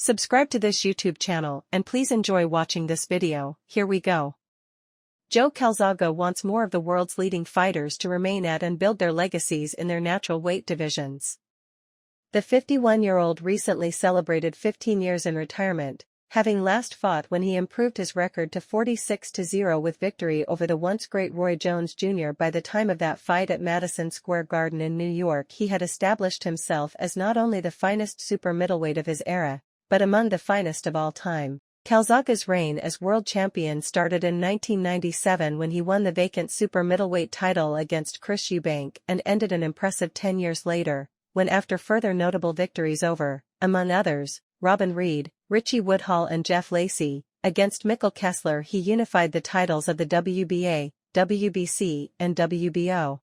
Subscribe to this YouTube channel and please enjoy watching this video. Here we go. Joe Calzaghe wants more of the world's leading fighters to remain at and build their legacies in their natural weight divisions. The 51-year-old recently celebrated 15 years in retirement, having last fought when he improved his record to 46-0 with victory over the once great Roy Jones Jr. By the time of that fight at Madison Square Garden in New York, he had established himself as not only the finest super middleweight of his era, but among the finest of all time. Calzaghe's reign as world champion started in 1997 when he won the vacant super middleweight title against Chris Eubank and ended an impressive 10 years later, when after further notable victories over, among others, Robin Reed, Richie Woodhall and Jeff Lacey, against Mikkel Kessler, he unified the titles of the WBA, WBC and WBO.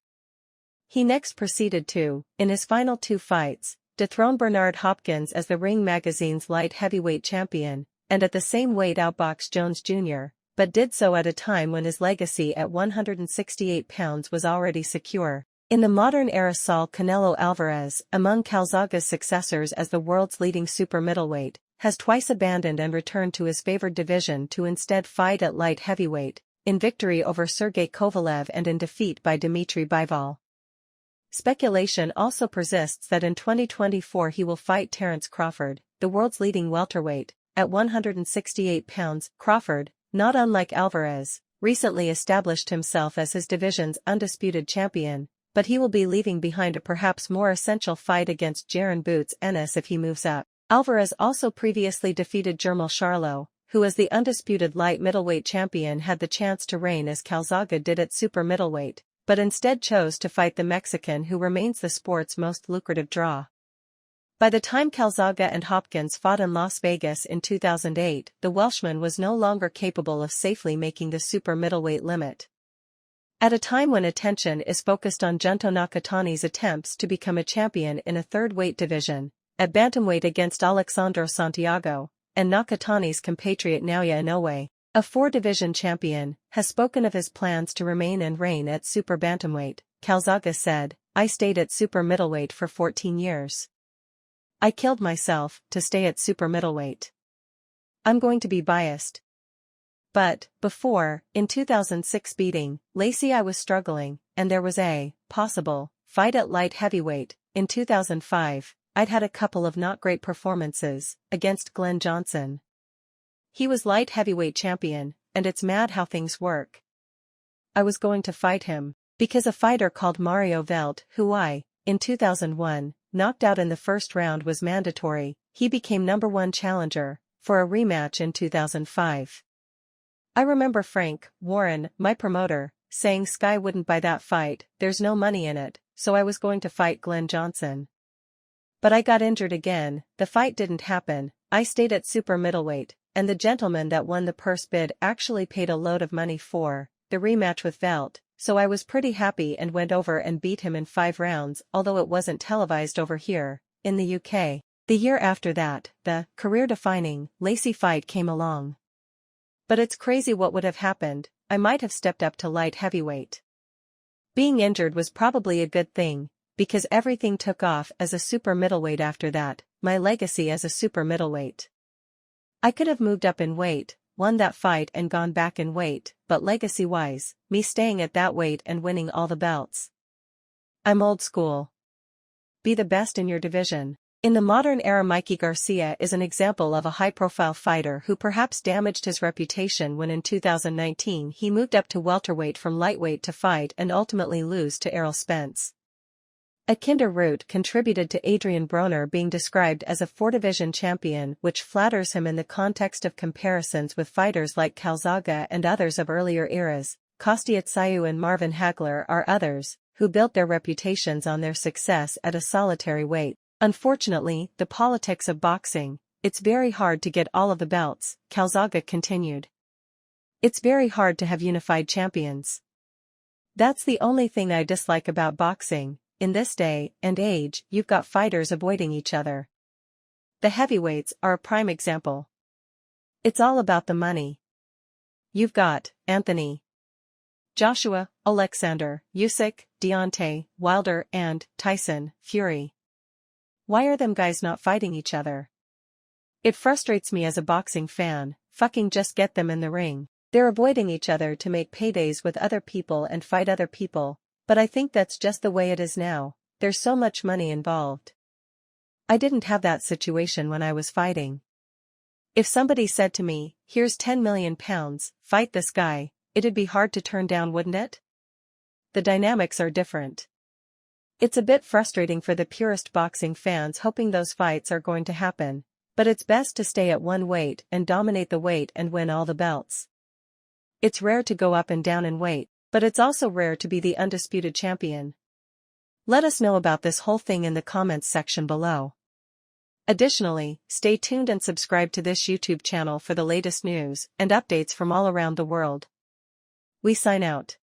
He next proceeded to, in his final two fights, dethrone Bernard Hopkins as the Ring Magazine's light heavyweight champion, and at the same weight outbox Jones Jr., but did so at a time when his legacy at 168 pounds was already secure. In the modern era, Saul Canelo Alvarez, among Calzaghe's successors as the world's leading super middleweight, has twice abandoned and returned to his favored division to instead fight at light heavyweight, in victory over Sergey Kovalev and in defeat by Dmitry Bivol. Speculation also persists that in 2024 he will fight Terence Crawford, the world's leading welterweight, at 168 pounds. Crawford, not unlike Alvarez, recently established himself as his division's undisputed champion, but he will be leaving behind a perhaps more essential fight against Jaron Boots Ennis if he moves up. Alvarez also previously defeated Jermall Charlo, who as the undisputed light middleweight champion had the chance to reign as Calzaghe did at super middleweight, but instead chose to fight the Mexican who remains the sport's most lucrative draw. By the time Calzaghe and Hopkins fought in Las Vegas in 2008, the Welshman was no longer capable of safely making the super middleweight limit. At a time when attention is focused on Junto Nakatani's attempts to become a champion in a third weight division, at bantamweight against Alexandro Santiago, and Nakatani's compatriot Naoya Inoue, a four-division champion, has spoken of his plans to remain and reign at super bantamweight. Calzaghe said, "I stayed at super middleweight for 14 years. I killed myself to stay at super middleweight. I'm going to be biased. But, before, in 2006 beating Lacey, I was struggling, and there was a possible fight at light heavyweight. In 2005, I'd had a couple of not great performances against Glenn Johnson. He was light heavyweight champion, and it's mad how things work. I was going to fight him, because a fighter called Mario Velt, who I, in 2001, knocked out in the first round was mandatory. He became #1 challenger, for a rematch in 2005. I remember Frank Warren, my promoter, saying Sky wouldn't buy that fight, there's no money in it, so I was going to fight Glenn Johnson. But I got injured again, the fight didn't happen, I stayed at super middleweight, and the gentleman that won the purse bid actually paid a load of money for the rematch with Velt, so I was pretty happy and went over and beat him in 5 rounds, although it wasn't televised over here, in the UK. The year after that, the career-defining Lacey fight came along. But it's crazy what would have happened. I might have stepped up to light heavyweight. Being injured was probably a good thing, because everything took off as a super middleweight after that, my legacy as a super middleweight. I could have moved up in weight, won that fight and gone back in weight, but legacy-wise, me staying at that weight and winning all the belts. I'm old school. Be the best in your division. In the modern era, Mikey Garcia is an example of a high-profile fighter who perhaps damaged his reputation when in 2019 he moved up to welterweight from lightweight to fight and ultimately lose to Errol Spence. Akinder Root contributed to Adrian Broner being described as a four-division champion, which flatters him in the context of comparisons with fighters like Calzaghe and others of earlier eras. Kostya Tsayu and Marvin Hagler are others, who built their reputations on their success at a solitary weight. Unfortunately, the politics of boxing, it's very hard to get all of the belts, Calzaghe continued. It's very hard to have unified champions. That's the only thing I dislike about boxing. In this day and age, you've got fighters avoiding each other. The heavyweights are a prime example. It's all about the money. You've got Anthony Joshua, Alexander Usyk, Deontay Wilder and Tyson Fury. Why are them guys not fighting each other? It frustrates me as a boxing fan. Fucking just get them in the ring. They're avoiding each other to make paydays with other people and fight other people, but I think that's just the way it is now. There's so much money involved. I didn't have that situation when I was fighting. If somebody said to me, here's 10 million pounds, fight this guy, it'd be hard to turn down, wouldn't it? The dynamics are different. It's a bit frustrating for the purist boxing fans hoping those fights are going to happen, but it's best to stay at one weight and dominate the weight and win all the belts. It's rare to go up and down in weight, but it's also rare to be the undisputed champion. Let us know about this whole thing in the comments section below. Additionally, stay tuned and subscribe to this YouTube channel for the latest news and updates from all around the world. We sign out.